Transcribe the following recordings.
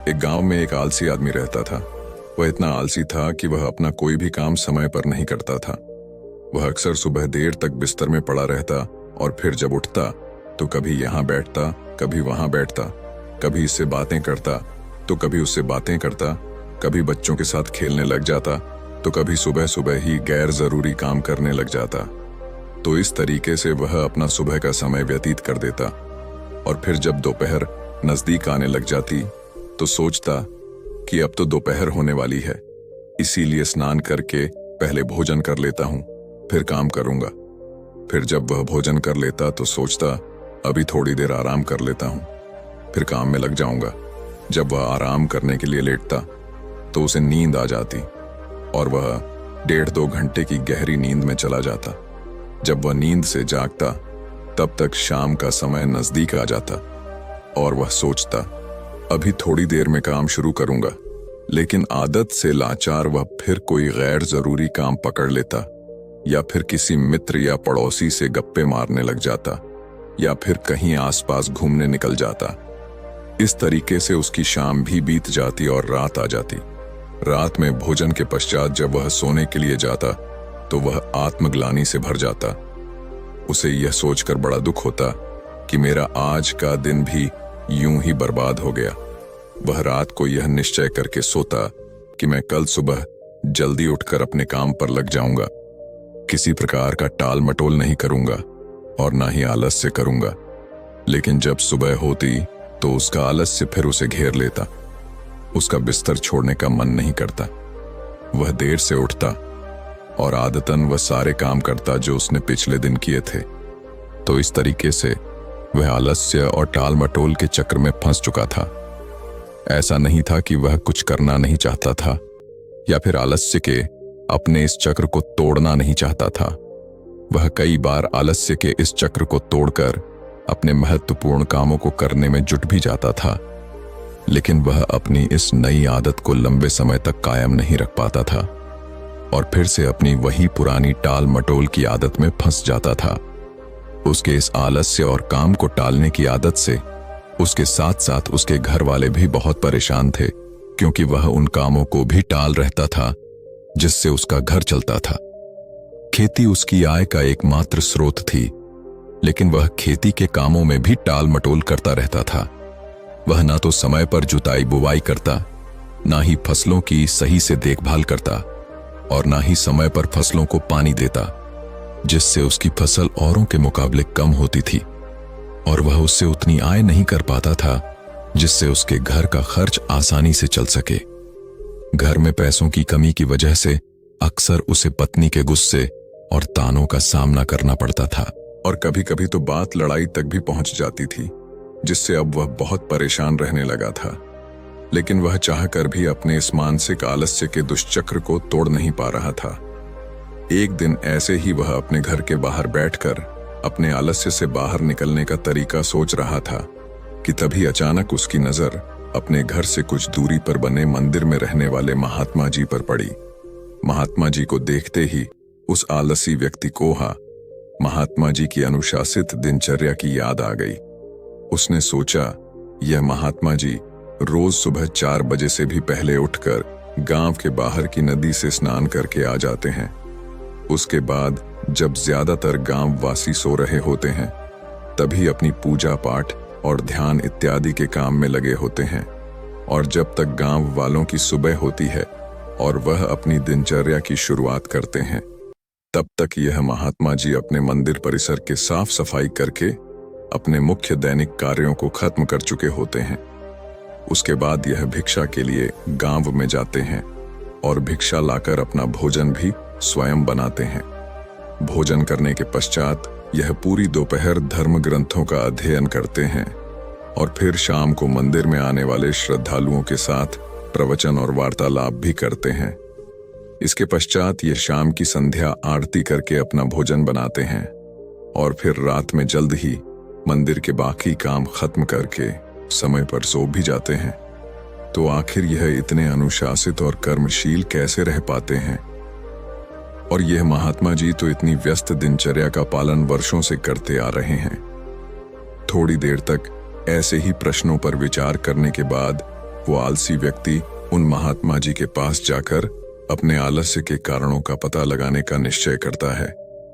एक गांव में एक आलसी आदमी रहता था। वह इतना आलसी था कि वह अपना कोई भी काम समय पर नहीं करता था। वह अक्सर सुबह देर तक बिस्तर में पड़ा रहता और फिर जब उठता तो कभी यहाँ बैठता, कभी वहां बैठता, कभी इससे बातें करता तो कभी उससे बातें करता, कभी बच्चों के साथ खेलने लग जाता तो कभी सुबह सुबह ही गैर जरूरी काम करने लग जाता। तो इस तरीके से वह अपना सुबह का समय व्यतीत कर देता और फिर जब दोपहर नजदीक आने लग जाती तो सोचता कि अब तो दोपहर होने वाली है, इसीलिए स्नान करके पहले भोजन कर लेता हूं, फिर काम करूंगा। फिर जब वह भोजन कर लेता तो सोचता अभी थोड़ी देर आराम कर लेता हूं, फिर काम में लग जाऊंगा। जब वह आराम करने के लिए लेटता तो उसे नींद आ जाती और वह 1.5-2 घंटे की गहरी नींद में चला जाता। जब वह नींद से जागता तब तक शाम का समय नजदीक आ जाता और वह सोचता अभी थोड़ी देर में काम शुरू करूंगा, लेकिन आदत से लाचार वह फिर कोई गैर जरूरी काम पकड़ लेता या फिर किसी मित्र या पड़ोसी से गप्पे मारने लग जाता या फिर कहीं आसपास घूमने निकल जाता। इस तरीके से उसकी शाम भी बीत जाती और रात आ जाती। रात में भोजन के पश्चात जब वह सोने के लिए जाता तो वह आत्मग्लानि से भर जाता। उसे यह सोचकर बड़ा दुख होता कि मेरा आज का दिन भी यूं ही बर्बाद हो गया। वह रात को यह निश्चय करके सोता कि मैं कल सुबह जल्दी उठकर अपने काम पर लग जाऊंगा, किसी प्रकार का टाल मटोल नहीं करूंगा और ना ही आलस्य करूंगा। लेकिन जब सुबह होती तो उसका आलस्य फिर उसे घेर लेता। उसका बिस्तर छोड़ने का मन नहीं करता। वह देर से उठता और आदतन वह सारे काम करता जो उसने पिछले दिन किए थे। तो इस तरीके से वह आलस्य और टाल मटोल के चक्र में फंस चुका था। ऐसा नहीं था कि वह कुछ करना नहीं चाहता था या फिर आलस्य के अपने इस चक्र को तोड़ना नहीं चाहता था। वह कई बार आलस्य के इस चक्र को तोड़कर अपने महत्वपूर्ण कामों को करने में जुट भी जाता था, लेकिन वह अपनी इस नई आदत को लंबे समय तक कायम नहीं रख पाता था और फिर से अपनी वही पुरानी टाल मटोल की आदत में फंस जाता था। उसके इस आलस्य और काम को टालने की आदत से उसके साथ साथ उसके घर वाले भी बहुत परेशान थे, क्योंकि वह उन कामों को भी टाल रहता था जिससे उसका घर चलता था। खेती उसकी आय का एकमात्र स्रोत थी, लेकिन वह खेती के कामों में भी टाल मटोल करता रहता था। वह ना तो समय पर जुताई बुवाई करता, ना ही फसलों की सही से देखभाल करता और ना ही समय पर फसलों को पानी देता, जिससे उसकी फसल औरों के मुकाबले कम होती थी और वह उससे उतनी आय नहीं कर पाता था जिससे उसके घर का खर्च आसानी से चल सके। घर में पैसों की कमी की वजह से अक्सर उसे पत्नी के गुस्से और तानों का सामना करना पड़ता था और कभी कभी तो बात लड़ाई तक भी पहुंच जाती थी, जिससे अब वह बहुत परेशान रहने लगा था। लेकिन वह चाहकर भी अपने इस मानसिक आलस्य के दुष्चक्र को तोड़ नहीं पा रहा था। एक दिन ऐसे ही वह अपने घर के बाहर बैठकर अपने आलस्य से बाहर निकलने का तरीका सोच रहा था कि तभी अचानक उसकी नजर अपने घर से कुछ दूरी पर बने मंदिर में रहने वाले महात्मा जी पर पड़ी। महात्मा जी को देखते ही उस आलसी व्यक्ति को महात्मा जी की अनुशासित दिनचर्या की याद आ गई। उसने सोचा यह महात्मा जी रोज सुबह 4 बजे से भी पहले उठकर गांव के बाहर की नदी से स्नान करके आ जाते हैं। उसके बाद जब ज्यादातर गांव वासी सो रहे होते हैं तभी अपनी पूजा पाठ और ध्यान इत्यादि के काम में लगे होते हैं, और जब तक गांव वालों की सुबह होती है और वह अपनी दिनचर्या की शुरुआत करते हैं, तब तक यह महात्मा जी अपने मंदिर परिसर के साफ सफाई करके अपने मुख्य दैनिक कार्यों को खत्म कर चुके होते हैं। उसके बाद यह भिक्षा के लिए गांव में जाते हैं और भिक्षा लाकर अपना भोजन भी स्वयं बनाते हैं। भोजन करने के पश्चात यह पूरी दोपहर धर्म ग्रंथों का अध्ययन करते हैं और फिर शाम को मंदिर में आने वाले श्रद्धालुओं के साथ प्रवचन और वार्तालाप भी करते हैं। इसके पश्चात ये शाम की संध्या आरती करके अपना भोजन बनाते हैं और फिर रात में जल्द ही मंदिर के बाकी काम खत्म करके समय पर सो भी जाते हैं। तो आखिर यह इतने अनुशासित और कर्मशील कैसे रह पाते हैं? और यह महात्मा जी तो इतनी व्यस्त दिनचर्या का पालन वर्षों से करते आ रहे हैं। थोड़ी देर तक ऐसे ही प्रश्नों पर विचार करने के बाद वो आलसी व्यक्ति उन महात्मा जी के पास जाकर अपने आलस्य के कारणों का पता लगाने का निश्चय करता है।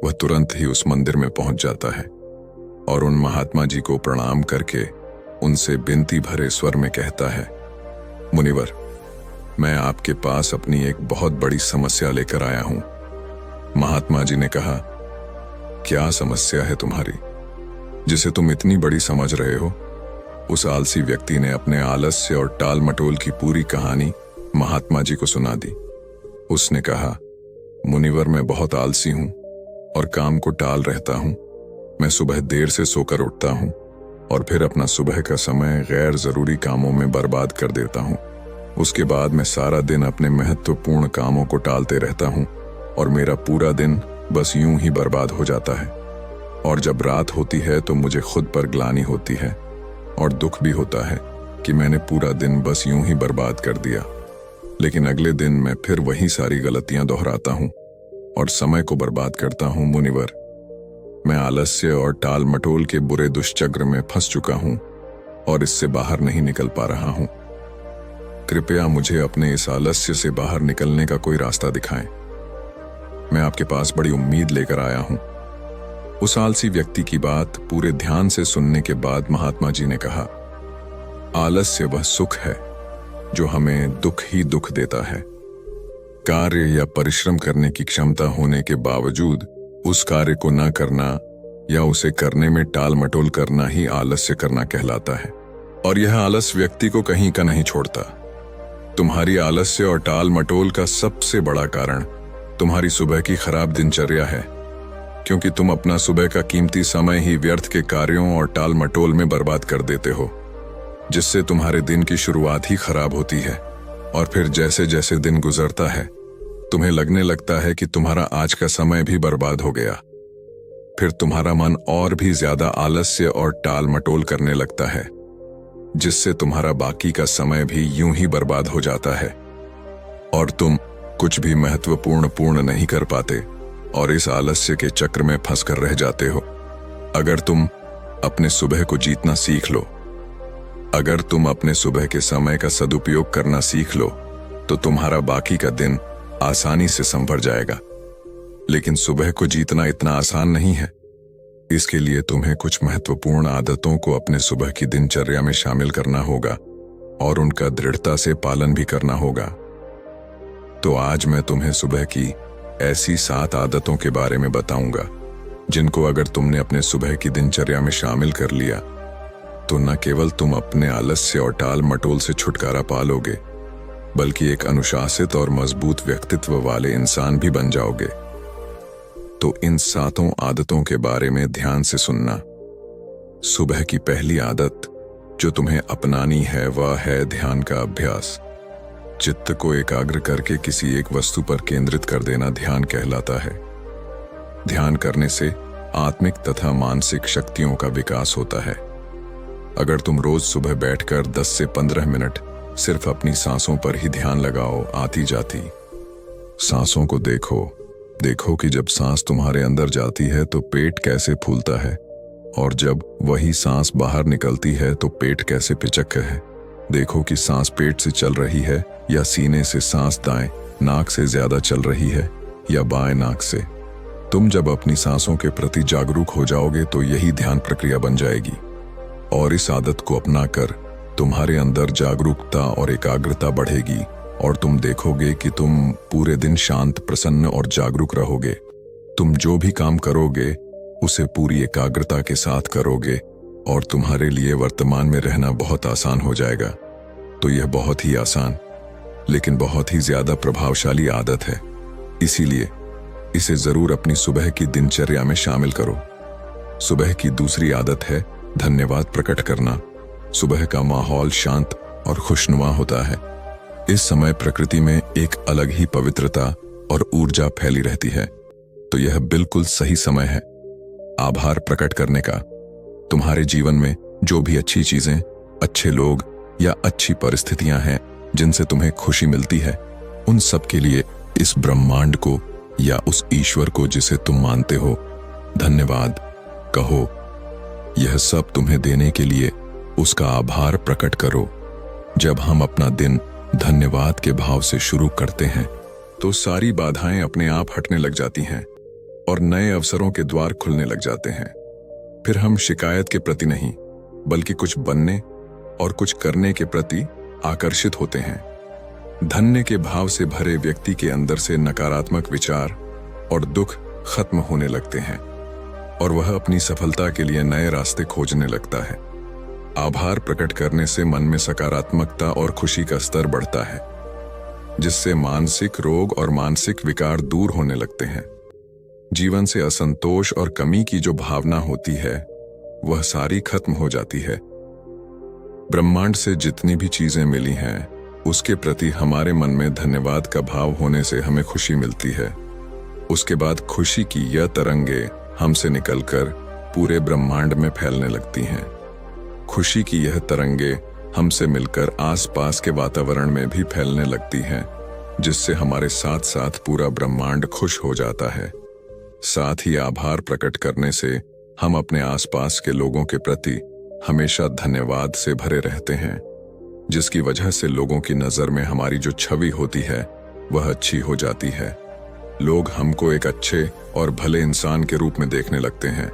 वह तुरंत ही उस मंदिर में पहुंच जाता है और उन महात्मा जी को प्रणाम करके उनसे विनती भरे स्वर में कहता है, मुनिवर, मैं आपके पास अपनी एक बहुत बड़ी समस्या लेकर आया हूं। महात्मा जी ने कहा, क्या समस्या है तुम्हारी जिसे तुम इतनी बड़ी समझ रहे हो? उस आलसी व्यक्ति ने अपने आलस्य और टाल मटोल की पूरी कहानी महात्मा जी को सुना दी। उसने कहा, मुनिवर, मैं बहुत आलसी हूं और काम को टाल रहता हूं। मैं सुबह देर से सोकर उठता हूं और फिर अपना सुबह का समय गैर जरूरी कामों में बर्बाद कर देता हूं। उसके बाद मैं सारा दिन अपने महत्वपूर्ण कामों को टालते रहता हूं और मेरा पूरा दिन बस यूं ही बर्बाद हो जाता है। और जब रात होती है तो मुझे खुद पर ग्लानि होती है और दुख भी होता है कि मैंने पूरा दिन बस यूं ही बर्बाद कर दिया। लेकिन अगले दिन मैं फिर वही सारी गलतियां दोहराता हूं और समय को बर्बाद करता हूं। मुनिवर, मैं आलस्य और टाल मटोल के बुरे दुष्चक्र में फंस चुका हूं और इससे बाहर नहीं निकल पा रहा हूं। कृपया मुझे अपने इस आलस्य से बाहर निकलने का कोई रास्ता दिखाएं। मैं आपके पास बड़ी उम्मीद लेकर आया हूं। उस आलसी व्यक्ति की बात पूरे ध्यान से सुनने के बाद महात्मा जी ने कहा, आलस्य वह सुख है जो हमें दुख ही दुख देता है। कार्य या परिश्रम करने की क्षमता होने के बावजूद उस कार्य को न करना या उसे करने में टाल मटोल करना ही आलस्य करना कहलाता है। और यह आलस व्यक्ति को कहीं का नहीं छोड़ता। तुम्हारी आलस्य और टाल मटोल का सबसे बड़ा कारण तुम्हारी सुबह की खराब दिनचर्या है, क्योंकि तुम अपना सुबह का कीमती समय ही व्यर्थ के कार्यों और टाल मटोल में बर्बाद कर देते हो, जिससे तुम्हारे दिन की शुरुआत ही खराब होती है। और फिर जैसे जैसे दिन गुजरता है तुम्हें लगने लगता है कि तुम्हारा आज का समय भी बर्बाद हो गया। फिर तुम्हारा मन और भी ज्यादा आलस्य और टाल मटोल करने लगता है, जिससे तुम्हारा बाकी का समय भी यूं ही बर्बाद हो जाता है और तुम कुछ भी महत्वपूर्ण पूर्ण नहीं कर पाते और इस आलस्य के चक्र में फंसकर रह जाते हो। अगर तुम अपने सुबह को जीतना सीख लो, अगर तुम अपने सुबह के समय का सदुपयोग करना सीख लो, तो तुम्हारा बाकी का दिन आसानी से संभर जाएगा। लेकिन सुबह को जीतना इतना आसान नहीं है। इसके लिए तुम्हें कुछ महत्वपूर्ण आदतों को अपने सुबह की दिनचर्या में शामिल करना होगा और उनका दृढ़ता से पालन भी करना होगा। तो आज मैं तुम्हें सुबह की ऐसी 7 आदतों के बारे में बताऊंगा, जिनको अगर तुमने अपने सुबह की दिनचर्या में शामिल कर लिया तो न केवल तुम अपने आलस्य और टाल मटोल से छुटकारा पा लोगे, बल्कि एक अनुशासित और मजबूत व्यक्तित्व वाले इंसान भी बन जाओगे। तो इन 7 आदतों के बारे में ध्यान से सुनना। सुबह की पहली आदत जो तुम्हें अपनानी है वह है ध्यान का अभ्यास। चित्त को एकाग्र करके किसी एक वस्तु पर केंद्रित कर देना ध्यान कहलाता है। ध्यान करने से आत्मिक तथा मानसिक शक्तियों का विकास होता है। अगर तुम रोज सुबह बैठकर 10 से 15 मिनट सिर्फ अपनी सांसों पर ही ध्यान लगाओ, आती जाती सांसों को देखो कि जब सांस तुम्हारे अंदर जाती है तो पेट कैसे फूलता है और जब वही सांस बाहर निकलती है तो पेट कैसे पिचक है। देखो कि सांस पेट से चल रही है या सीने से सांस दाएं नाक से ज्यादा चल रही है या बाएं नाक से। तुम जब अपनी सांसों के प्रति जागरूक हो जाओगे तो यही ध्यान प्रक्रिया बन जाएगी और इस आदत को अपनाकर तुम्हारे अंदर जागरूकता और एकाग्रता बढ़ेगी और तुम देखोगे कि तुम पूरे दिन शांत, प्रसन्न और जागरूक रहोगे। तुम जो भी काम करोगे उसे पूरी एकाग्रता के साथ करोगे और तुम्हारे लिए वर्तमान में रहना बहुत आसान हो जाएगा। तो यह बहुत ही आसान लेकिन बहुत ही ज्यादा प्रभावशाली आदत है, इसीलिए इसे जरूर अपनी सुबह की दिनचर्या में शामिल करो। सुबह की दूसरी आदत है धन्यवाद प्रकट करना। सुबह का माहौल शांत और खुशनुमा होता है। इस समय प्रकृति में एक अलग ही पवित्रता और ऊर्जा फैली रहती है, तो यह बिल्कुल सही समय है आभार प्रकट करने का। तुम्हारे जीवन में जो भी अच्छी चीजें, अच्छे लोग या अच्छी परिस्थितियां हैं जिनसे तुम्हें खुशी मिलती है, उन सब के लिए इस ब्रह्मांड को या उस ईश्वर को जिसे तुम मानते हो धन्यवाद कहो। यह सब तुम्हें देने के लिए उसका आभार प्रकट करो। जब हम अपना दिन धन्यवाद के भाव से शुरू करते हैं तो सारी बाधाएं अपने आप हटने लग जाती हैं और नए अवसरों के द्वार खुलने लग जाते हैं। फिर हम शिकायत के प्रति नहीं बल्कि कुछ बनने और कुछ करने के प्रति आकर्षित होते हैं। धन्य के भाव से भरे व्यक्ति के अंदर से नकारात्मक विचार और दुख खत्म होने लगते हैं और वह अपनी सफलता के लिए नए रास्ते खोजने लगता है। आभार प्रकट करने से मन में सकारात्मकता और खुशी का स्तर बढ़ता है, जिससे मानसिक रोग और मानसिक विकार दूर होने लगते हैं। जीवन से असंतोष और कमी की जो भावना होती है वह सारी खत्म हो जाती है। ब्रह्मांड से जितनी भी चीजें मिली हैं उसके प्रति हमारे मन में धन्यवाद का भाव होने से हमें खुशी मिलती है। उसके बाद खुशी की यह तरंगे हमसे निकलकर पूरे ब्रह्मांड में फैलने लगती हैं। खुशी की यह तरंगे हमसे मिलकर आसपास के वातावरण में भी फैलने लगती हैं, जिससे हमारे साथ साथ पूरा ब्रह्मांड खुश हो जाता है। साथ ही आभार प्रकट करने से हम अपने आसपास के लोगों के प्रति हमेशा धन्यवाद से भरे रहते हैं, जिसकी वजह से लोगों की नजर में हमारी जो छवि होती है वह अच्छी हो जाती है। लोग हमको एक अच्छे और भले इंसान के रूप में देखने लगते हैं।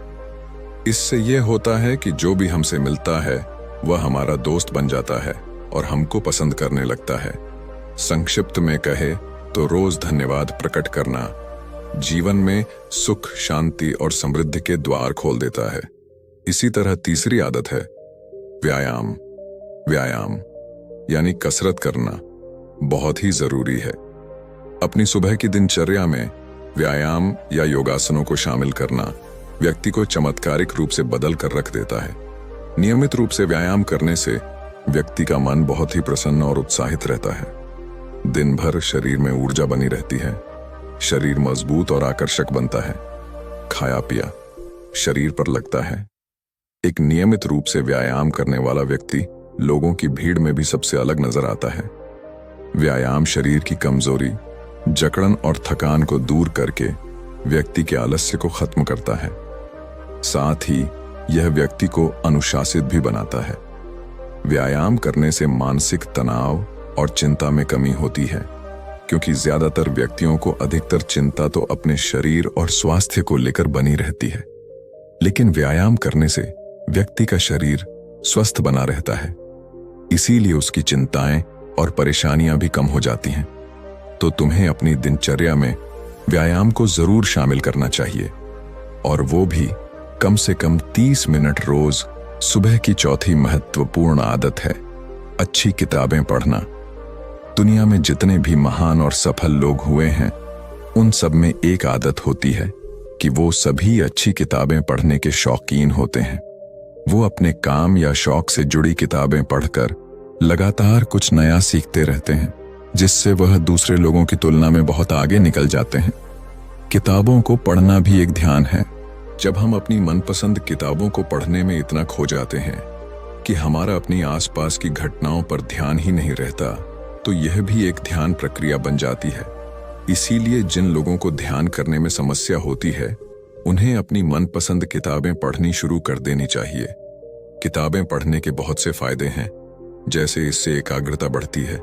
इससे यह होता है कि जो भी हमसे मिलता है वह हमारा दोस्त बन जाता है और हमको पसंद करने लगता है। संक्षिप्त में कहे तो रोज धन्यवाद प्रकट करना जीवन में सुख, शांति और समृद्धि के द्वार खोल देता है। इसी तरह तीसरी आदत है व्यायाम। व्यायाम यानी कसरत करना बहुत ही जरूरी है। अपनी सुबह की दिनचर्या में व्यायाम या योगासनों को शामिल करना व्यक्ति को चमत्कारिक रूप से बदल कर रख देता है। नियमित रूप से व्यायाम करने से व्यक्ति का मन बहुत ही प्रसन्न और उत्साहित रहता है। दिन भर शरीर में ऊर्जा बनी रहती है, शरीर मजबूत और आकर्षक बनता है, खाया पिया शरीर पर लगता है। एक नियमित रूप से व्यायाम करने वाला व्यक्ति लोगों की भीड़ में भी सबसे अलग नजर आता है। व्यायाम शरीर की कमजोरी, जकड़न और थकान को दूर करके व्यक्ति के आलस्य को खत्म करता है। साथ ही यह व्यक्ति को अनुशासित भी बनाता है। व्यायाम करने से मानसिक तनाव और चिंता में कमी होती है, क्योंकि ज्यादातर व्यक्तियों को अधिकतर चिंता तो अपने शरीर और स्वास्थ्य को लेकर बनी रहती है। लेकिन व्यायाम करने से व्यक्ति का शरीर स्वस्थ बना रहता है, इसीलिए उसकी चिंताएं और परेशानियां भी कम हो जाती हैं। तो तुम्हें अपनी दिनचर्या में व्यायाम को जरूर शामिल करना चाहिए, और वो भी कम से कम 30 मिनट रोज। सुबह की चौथी महत्वपूर्ण आदत है अच्छी किताबें पढ़ना। दुनिया में जितने भी महान और सफल लोग हुए हैं उन सब में एक आदत होती है कि वो सभी अच्छी किताबें पढ़ने के शौकीन होते हैं। वो अपने काम या शौक से जुड़ी किताबें पढ़कर लगातार कुछ नया सीखते रहते हैं, जिससे वह दूसरे लोगों की तुलना में बहुत आगे निकल जाते हैं। किताबों को पढ़ना भी एक ध्यान है। जब हम अपनी मनपसंद किताबों को पढ़ने में इतना खो जाते हैं कि हमारा अपनी आसपास की घटनाओं पर ध्यान ही नहीं रहता, तो यह भी एक ध्यान प्रक्रिया बन जाती है। इसीलिए जिन लोगों को ध्यान करने में समस्या होती है उन्हें अपनी मनपसंद किताबें पढ़नी शुरू कर देनी चाहिए। किताबें पढ़ने के बहुत से फायदे हैं, जैसे इससे एकाग्रता बढ़ती है,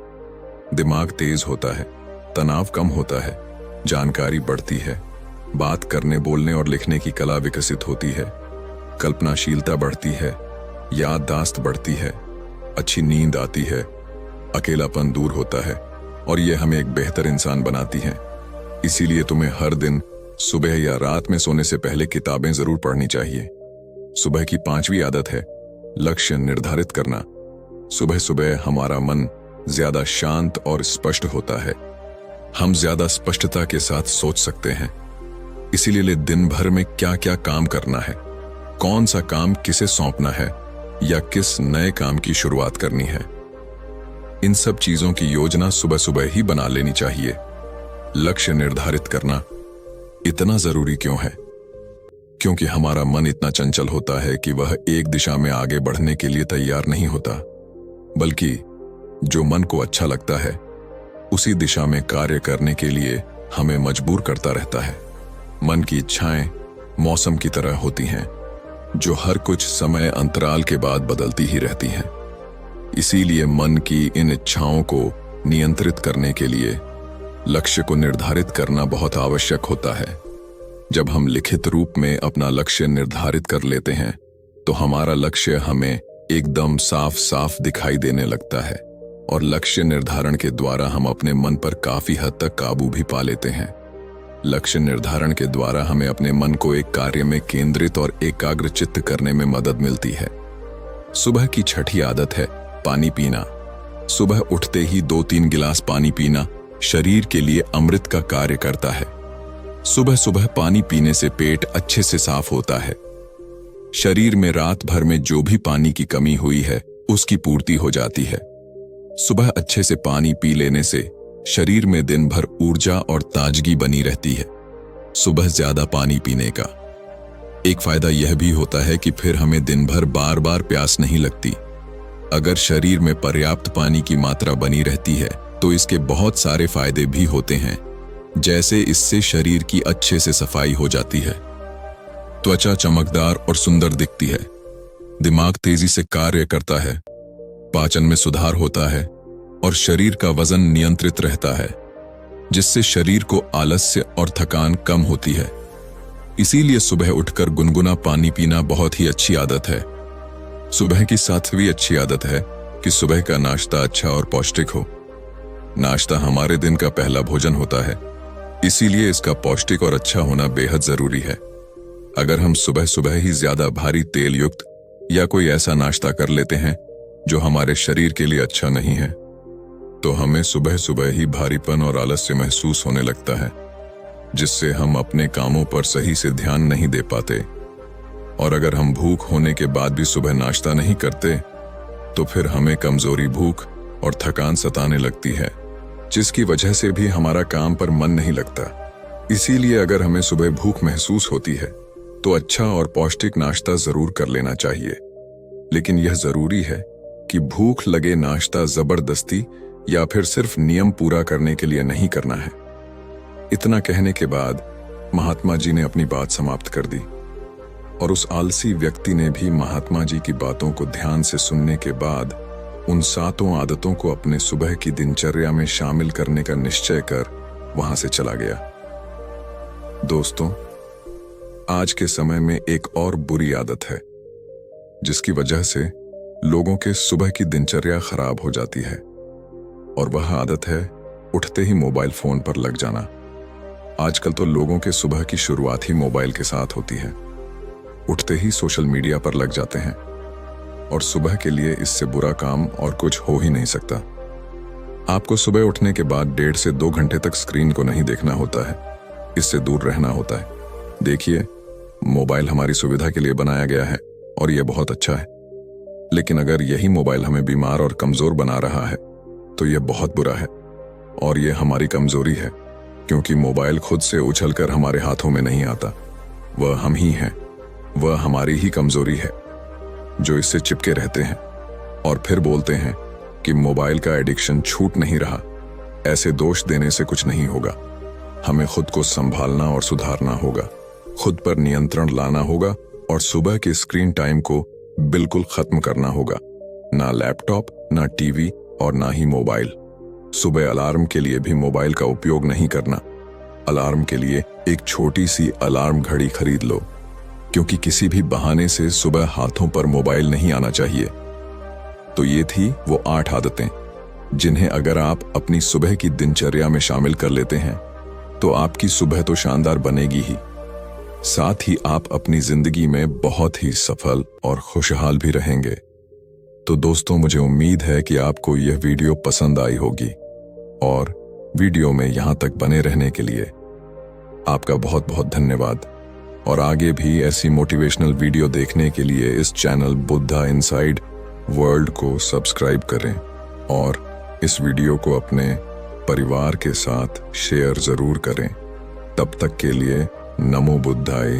दिमाग तेज होता है, तनाव कम होता है, जानकारी बढ़ती है, बात करने, बोलने और लिखने की कला विकसित होती है, कल्पनाशीलता बढ़ती है, याददाश्त बढ़ती है, अच्छी नींद आती है, अकेलापन दूर होता है और यह हमें एक बेहतर इंसान बनाती है। इसीलिए तुम्हें हर दिन सुबह या रात में सोने से पहले किताबें जरूर पढ़नी चाहिए। सुबह की 5वीं आदत है लक्ष्य निर्धारित करना। सुबह सुबह हमारा मन ज्यादा शांत और स्पष्ट होता है। हम ज्यादा स्पष्टता के साथ सोच सकते हैं। इसीलिए दिन भर में क्या क्या काम करना है, कौन सा काम किसे सौंपना है या किस नए काम की शुरुआत करनी है, इन सब चीजों की योजना सुबह सुबह ही बना लेनी चाहिए। लक्ष्य निर्धारित करना इतना जरूरी क्यों है? क्योंकि हमारा मन इतना चंचल होता है कि वह एक दिशा में आगे बढ़ने के लिए तैयार नहीं होता, बल्कि जो मन को अच्छा लगता है उसी दिशा में कार्य करने के लिए हमें मजबूर करता रहता है। मन की इच्छाएं मौसम की तरह होती हैं, जो हर कुछ समय अंतराल के बाद बदलती ही रहती हैं। इसीलिए मन की इन इच्छाओं को नियंत्रित करने के लिए लक्ष्य को निर्धारित करना बहुत आवश्यक होता है। जब हम लिखित रूप में अपना लक्ष्य निर्धारित कर लेते हैं तो हमारा लक्ष्य हमें एकदम साफ साफ दिखाई देने लगता है और लक्ष्य निर्धारण के द्वारा हम अपने मन पर काफी हद तक काबू भी पा लेते हैं। लक्ष्य निर्धारण के द्वारा हमें अपने मन को एक कार्य में केंद्रित और एकाग्रचित्त करने में मदद मिलती है। सुबह की छठी आदत है पानी पीना। सुबह उठते ही 2-3 गिलास पानी पीना शरीर के लिए अमृत का कार्य करता है। सुबह सुबह पानी पीने से पेट अच्छे से साफ होता है। शरीर में रात भर में जो भी पानी की कमी हुई है उसकी पूर्ति हो जाती है। सुबह अच्छे से पानी पी लेने से शरीर में दिन भर ऊर्जा और ताजगी बनी रहती है। सुबह ज्यादा पानी पीने का एक फायदा यह भी होता है कि फिर हमें दिन भर बार बार प्यास नहीं लगती। अगर शरीर में पर्याप्त पानी की मात्रा बनी रहती है तो इसके बहुत सारे फायदे भी होते हैं, जैसे इससे शरीर की अच्छे से सफाई हो जाती है, त्वचा चमकदार और सुंदर दिखती है, दिमाग तेजी से कार्य करता है, पाचन में सुधार होता है और शरीर का वजन नियंत्रित रहता है, जिससे शरीर को आलस्य और थकान कम होती है। इसीलिए सुबह उठकर गुनगुना पानी पीना बहुत ही अच्छी आदत है। सुबह की 7वीं अच्छी आदत है कि सुबह का नाश्ता अच्छा और पौष्टिक हो। नाश्ता हमारे दिन का पहला भोजन होता है, इसीलिए इसका पौष्टिक और अच्छा होना बेहद जरूरी है। अगर हम सुबह सुबह ही ज्यादा भारी तेल युक्त या कोई ऐसा नाश्ता कर लेते हैं जो हमारे शरीर के लिए अच्छा नहीं है तो हमें सुबह सुबह ही भारीपन और आलस्य महसूस होने लगता है, जिससे हम अपने कामों पर सही से ध्यान नहीं दे पाते। और अगर हम भूख होने के बाद भी सुबह नाश्ता नहीं करते तो फिर हमें कमजोरी, भूख और थकान सताने लगती है, जिसकी वजह से भी हमारा काम पर मन नहीं लगता। इसीलिए अगर हमें सुबह भूख महसूस होती है तो अच्छा और पौष्टिक नाश्ता जरूर कर लेना चाहिए। लेकिन यह जरूरी है कि भूख लगे नाश्ता जबरदस्ती या फिर सिर्फ नियम पूरा करने के लिए नहीं करना है। इतना कहने के बाद महात्मा जी ने अपनी बात समाप्त कर दी और उस आलसी व्यक्ति ने भी महात्मा जी की बातों को ध्यान से सुनने के बाद उन 7 आदतों को अपने सुबह की दिनचर्या में शामिल करने का निश्चय कर वहां से चला गया। दोस्तों, आज के समय में एक और बुरी आदत है जिसकी वजह से लोगों के सुबह की दिनचर्या खराब हो जाती है, और वह आदत है उठते ही मोबाइल फोन पर लग जाना। आजकल तो लोगों के सुबह की शुरुआत ही मोबाइल के साथ होती है। उठते ही सोशल मीडिया पर लग जाते हैं और सुबह के लिए इससे बुरा काम और कुछ हो ही नहीं सकता। आपको सुबह उठने के बाद 1.5 से 2 घंटे तक स्क्रीन को नहीं देखना होता है, इससे दूर रहना होता है। देखिए, मोबाइल हमारी सुविधा के लिए बनाया गया है और यह बहुत अच्छा है, लेकिन अगर यही मोबाइल हमें बीमार और कमजोर बना रहा है तो यह बहुत बुरा है और यह हमारी कमजोरी है, क्योंकि मोबाइल खुद से उछलकर हमारे हाथों में नहीं आता। वह हम ही हैं, वह हमारी ही कमजोरी है जो इससे चिपके रहते हैं और फिर बोलते हैं कि मोबाइल का एडिक्शन छूट नहीं रहा। ऐसे दोष देने से कुछ नहीं होगा। हमें खुद को संभालना और सुधारना होगा, खुद पर नियंत्रण लाना होगा और सुबह के स्क्रीन टाइम को बिल्कुल खत्म करना होगा। ना लैपटॉप, ना टीवी और ना ही मोबाइल। सुबह अलार्म के लिए भी मोबाइल का उपयोग नहीं करना। अलार्म के लिए एक छोटी सी अलार्म घड़ी खरीद लो, क्योंकि किसी भी बहाने से सुबह हाथों पर मोबाइल नहीं आना चाहिए। तो ये थी वो 8 आदतें जिन्हें अगर आप अपनी सुबह की दिनचर्या में शामिल कर लेते हैं तो आपकी सुबह तो शानदार बनेगी ही, साथ ही आप अपनी जिंदगी में बहुत ही सफल और खुशहाल भी रहेंगे। तो दोस्तों, मुझे उम्मीद है कि आपको यह वीडियो पसंद आई होगी और वीडियो में यहां तक बने रहने के लिए आपका बहुत बहुत धन्यवाद। और आगे भी ऐसी मोटिवेशनल वीडियो देखने के लिए इस चैनल बुद्धा इनसाइड वर्ल्ड को सब्सक्राइब करें और इस वीडियो को अपने परिवार के साथ शेयर जरूर करें। तब तक के लिए नमो बुद्धाय।